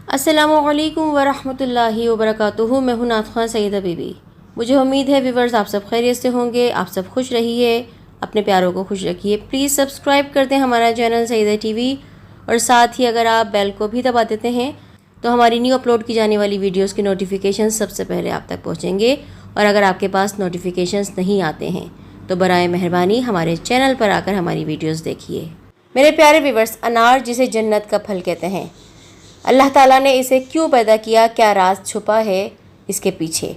السلام علیکم ورحمۃ اللہ وبرکاتہ۔ میں ہوں نعت خواں سیدہ بی بی۔ مجھے امید ہے ویورز آپ سب خیریت سے ہوں گے، آپ سب خوش رہیے، اپنے پیاروں کو خوش رکھیے۔ پلیز سبسکرائب کر دیں ہمارا چینل سیدہ ٹی وی، اور ساتھ ہی اگر آپ بیل کو بھی دبا دیتے ہیں تو ہماری نیو اپلوڈ کی جانے والی ویڈیوز کی نوٹیفیکیشن سب سے پہلے آپ تک پہنچیں گے۔ اور اگر آپ کے پاس نوٹیفیکیشنز نہیں آتے ہیں تو برائے مہربانی ہمارے چینل پر آ کر ہماری ویڈیوز دیکھیے۔ میرے پیارے ویورز، انار جسے جنت کا پھل کہتے ہیں، اللہ تعالیٰ نے اسے کیوں پیدا کیا، کیا راز چھپا ہے اس کے پیچھے؟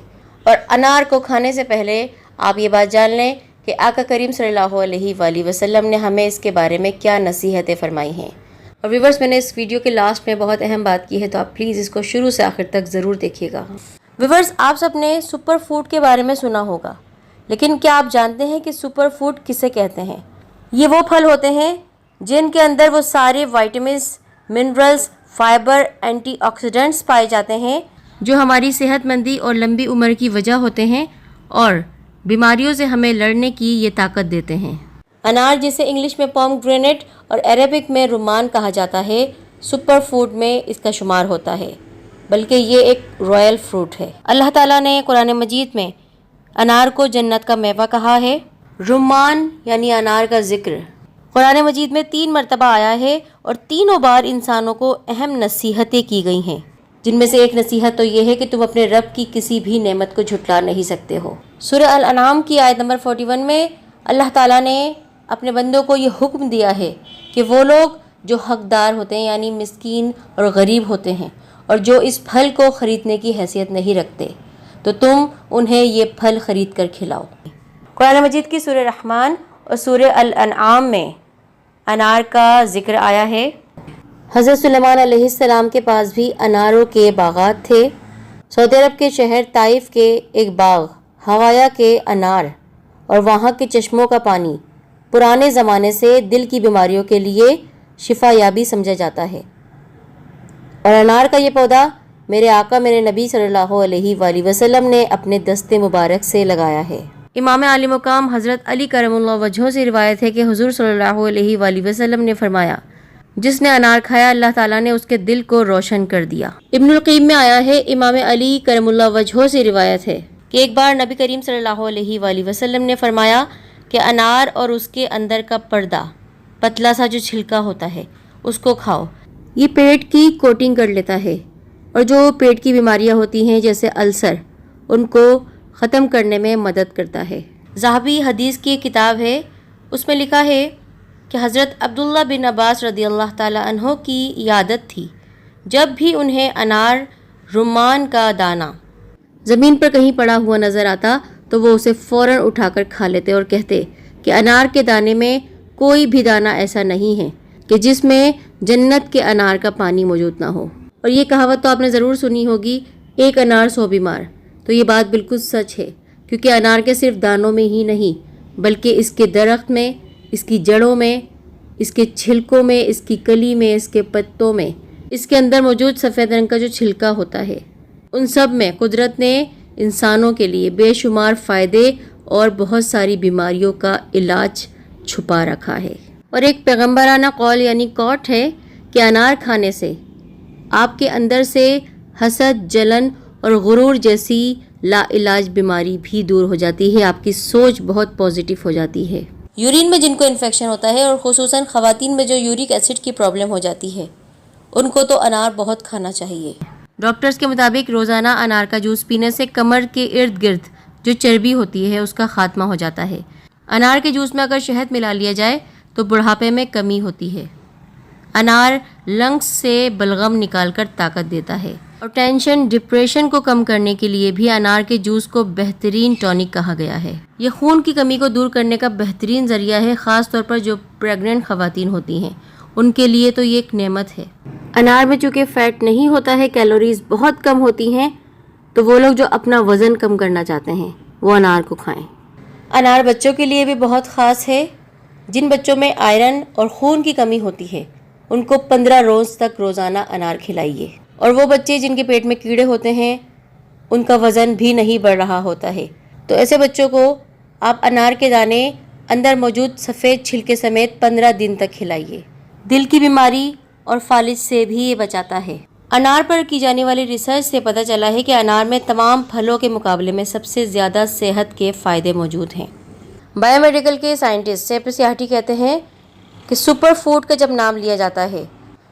اور انار کو کھانے سے پہلے آپ یہ بات جان لیں کہ آقا کریم صلی اللہ علیہ وآلہ وسلم نے ہمیں اس کے بارے میں کیا نصیحتیں فرمائی ہیں۔ اور ویورز، میں نے اس ویڈیو کے لاسٹ میں بہت اہم بات کی ہے، تو آپ پلیز اس کو شروع سے آخر تک ضرور دیکھیے گا۔ ویورز، آپ سب نے سپر فوڈ کے بارے میں سنا ہوگا، لیکن کیا آپ جانتے ہیں کہ سپر فوڈ کسے کہتے ہیں؟ یہ وہ پھل ہوتے ہیں جن کے اندر وہ سارے vitamins, minerals, fibre, antioxidants پائے جاتے ہیں جو ہماری صحت مندی اور لمبی عمر کی وجہ ہوتے ہیں اور بیماریوں سے ہمیں لڑنے کی یہ طاقت دیتے ہیں۔ انار جسے انگلش میں پوم گرینیٹ اور عربک میں رمان کہا جاتا ہے، سپر فوڈ میں اس کا شمار ہوتا ہے، بلکہ یہ ایک رائل فروٹ ہے۔ اللہ تعالیٰ نے قرآن مجید میں انار کو جنت کا میوہ کہا ہے۔ رمان یعنی انار کا ذکر قرآن مجید میں 3 مرتبہ آیا ہے، اور تینوں بار انسانوں کو اہم نصیحتیں کی گئی ہیں، جن میں سے ایک نصیحت تو یہ ہے کہ تم اپنے رب کی کسی بھی نعمت کو جھٹلا نہیں سکتے ہو۔ سورہ الانعام کی آیت نمبر 41 میں اللہ تعالیٰ نے اپنے بندوں کو یہ حکم دیا ہے کہ وہ لوگ جو حقدار ہوتے ہیں یعنی مسکین اور غریب ہوتے ہیں، اور جو اس پھل کو خریدنے کی حیثیت نہیں رکھتے، تو تم انہیں یہ پھل خرید کر کھلاؤ۔ قرآن مجید کی سورہ رحمان اور سورہ الانعام میں انار کا ذکر آیا ہے۔ حضرت سلیمان علیہ السلام کے پاس بھی اناروں کے باغات تھے۔ سعودی عرب کے شہر طائف کے ایک باغ ہوایا کے انار اور وہاں کے چشموں کا پانی پرانے زمانے سے دل کی بیماریوں کے لیے شفا یابی سمجھا جاتا ہے، اور انار کا یہ پودا میرے آقا میرے نبی صلی اللہ علیہ وآلہ وسلم نے اپنے دست مبارک سے لگایا ہے۔ امام عالی مقام حضرت علی کرم اللہ وجہہ سے روایت ہے کہ حضور صلی اللہ علیہ وآلہ وسلم نے فرمایا، جس نے انار کھایا اللہ تعالیٰ نے اس کے دل کو روشن کر دیا۔ ابن القیم میں آیا ہے، امام علی کرم اللہ وجہہ سے روایت ہے کہ ایک بار نبی کریم صلی اللہ علیہ وآلہ وسلم نے فرمایا کہ انار اور اس کے اندر کا پردہ، پتلا سا جو چھلکا ہوتا ہے، اس کو کھاؤ، یہ پیٹ کی کوٹنگ کر لیتا ہے، اور جو پیٹ کی بیماریاں ہوتی ہیں جیسے السر، ان کو ختم کرنے میں مدد کرتا ہے۔ ذہبی حدیث کی ایک کتاب ہے، اس میں لکھا ہے کہ حضرت عبداللہ بن عباس رضی اللہ تعالی عنہ کی عادت تھی، جب بھی انہیں انار رمان کا دانہ زمین پر کہیں پڑا ہوا نظر آتا تو وہ اسے فوراً اٹھا کر کھا لیتے اور کہتے کہ انار کے دانے میں کوئی بھی دانہ ایسا نہیں ہے کہ جس میں جنت کے انار کا پانی موجود نہ ہو۔ اور یہ کہاوت تو آپ نے ضرور سنی ہوگی، ایک انار 100 بیمار۔ تو یہ بات بالکل سچ ہے، کیونکہ انار کے صرف دانوں میں ہی نہیں، بلکہ اس کے درخت میں، اس کی جڑوں میں، اس کے چھلکوں میں، اس کی کلی میں، اس کے پتوں میں، اس کے اندر موجود سفید رنگ کا جو چھلکا ہوتا ہے، ان سب میں قدرت نے انسانوں کے لیے بے شمار فائدے اور بہت ساری بیماریوں کا علاج چھپا رکھا ہے۔ اور ایک پیغمبرانہ قول یعنی کوٹ ہے کہ انار کھانے سے آپ کے اندر سے حسد، جلن اور غرور جیسی لا علاج بیماری بھی دور ہو جاتی ہے، آپ کی سوچ بہت پازیٹیو ہو جاتی ہے۔ یورین میں جن کو انفیکشن ہوتا ہے، اور خصوصاً خواتین میں جو یورک ایسڈ کی پرابلم ہو جاتی ہے، ان کو تو انار بہت کھانا چاہیے۔ ڈاکٹرز کے مطابق روزانہ انار کا جوس پینے سے کمر کے ارد گرد جو چربی ہوتی ہے اس کا خاتمہ ہو جاتا ہے۔ انار کے جوس میں اگر شہد ملا لیا جائے تو بڑھاپے میں کمی ہوتی ہے۔ انار لنگس سے بلغم نکال کر طاقت دیتا ہے، اور ٹینشن، ڈپریشن کو کم کرنے کے لیے بھی انار کے جوس کو بہترین ٹونک کہا گیا ہے۔ یہ خون کی کمی کو دور کرنے کا بہترین ذریعہ ہے، خاص طور پر جو پریگننٹ خواتین ہوتی ہیں ان کے لیے تو یہ ایک نعمت ہے۔ انار میں چونکہ فیٹ نہیں ہوتا ہے، کیلوریز بہت کم ہوتی ہیں، تو وہ لوگ جو اپنا وزن کم کرنا چاہتے ہیں وہ انار کو کھائیں۔ انار بچوں کے لیے بھی بہت خاص ہے۔ جن بچوں میں آئرن اور خون کی کمی ہوتی ہے ان کو 15 روز تک روزانہ انار کھلائیے، اور وہ بچے جن کے پیٹ میں کیڑے ہوتے ہیں، ان کا وزن بھی نہیں بڑھ رہا ہوتا ہے، تو ایسے بچوں کو آپ انار کے دانے اندر موجود سفید چھلکے سمیت 15 دن تک کھلائیے۔ دل کی بیماری اور فالج سے بھی یہ بچاتا ہے۔ انار پر کی جانے والی ریسرچ سے پتہ چلا ہے کہ انار میں تمام پھلوں کے مقابلے میں سب سے زیادہ صحت کے فائدے موجود ہیں۔ بایو میڈیکل کے سائنٹسٹ سیپر سیاحٹی کہتے ہیں کہ سپر فوڈ کا جب نام لیا جاتا ہے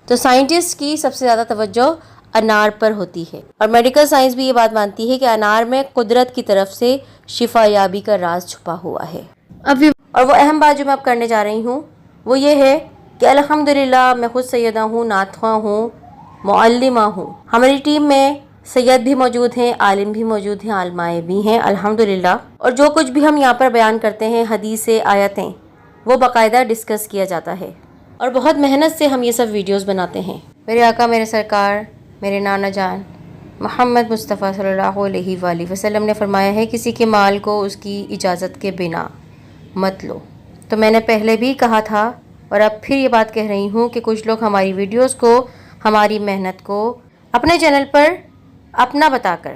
تو سائنٹسٹ کی سب سے زیادہ توجہ انار پر ہوتی ہے، اور میڈیکل سائنس بھی یہ بات مانتی ہے کہ انار میں قدرت کی طرف سے شفا یابی کا راز چھپا ہوا ہے۔ اور وہ اہم بات جو میں اب کرنے جا رہی ہوں وہ یہ ہے کہ الحمدللہ میں خود سیدہ ہوں، نعت خواں ہوں، معلمہ ہوں۔ ہماری ٹیم میں سید بھی موجود ہیں، عالم بھی موجود ہیں، عالمائے بھی ہیں الحمدللہ، اور جو کچھ بھی ہم یہاں پر بیان کرتے ہیں، حدیثیں، آیتیں، وہ باقاعدہ ڈسکس کیا جاتا ہے، اور بہت محنت سے ہم یہ سب ویڈیوز بناتے ہیں۔ میرے آقا، میرے سرکار، میرے نانا جان محمد مصطفیٰ صلی اللہ علیہ وآلہ وسلم نے فرمایا ہے کسی کے مال کو اس کی اجازت کے بنا مت لو۔ تو میں نے پہلے بھی کہا تھا اور اب پھر یہ بات کہہ رہی ہوں کہ کچھ لوگ ہماری ویڈیوز کو، ہماری محنت کو اپنے چینل پر اپنا بتا کر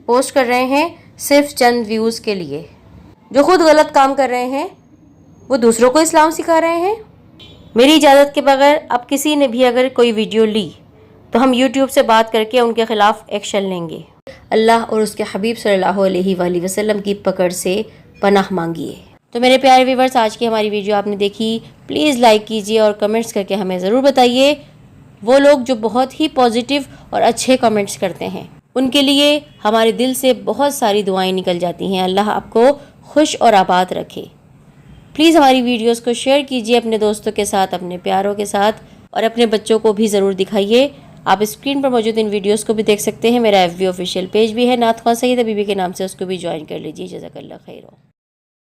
پوسٹ کر رہے ہیں صرف چند ویوز کے لیے۔ جو خود غلط کام کر رہے ہیں وہ دوسروں کو اسلام سکھا رہے ہیں۔ میری اجازت کے بغیر اب کسی نے بھی اگر کوئی ویڈیو لی تو ہم یوٹیوب سے بات کر کے ان کے خلاف ایکشن لیں گے۔ اللہ اور اس کے حبیب صلی اللہ علیہ وآلہ وسلم کی پکڑ سے پناہ مانگیے۔ تو میرے پیارے ویورز، آج کی ہماری ویڈیو آپ نے دیکھی، پلیز لائک کیجیے اور کمنٹس کر کے ہمیں ضرور بتائیے۔ وہ لوگ جو بہت ہی پازیٹیو اور اچھے کمنٹس کرتے ہیں ان کے لیے ہمارے دل سے بہت ساری دعائیں نکل جاتی ہیں۔ اللہ آپ کو خوش اور آباد رکھے۔ پلیز ہماری ویڈیوز کو شیئر کیجیے اپنے دوستوں کے ساتھ، اپنے پیاروں کے ساتھ، اور اپنے بچوں کو بھی ضرور دکھائیے۔ آپ اسکرین پر موجود ان ویڈیوز کو بھی دیکھ سکتے ہیں۔ میرا FB آفیشیل پیج بھی ہے نعت خواں سیدہ بی بی کے نام سے، اس کو بھی جوائن کر لیجیے۔ جزاک اللہ خیر۔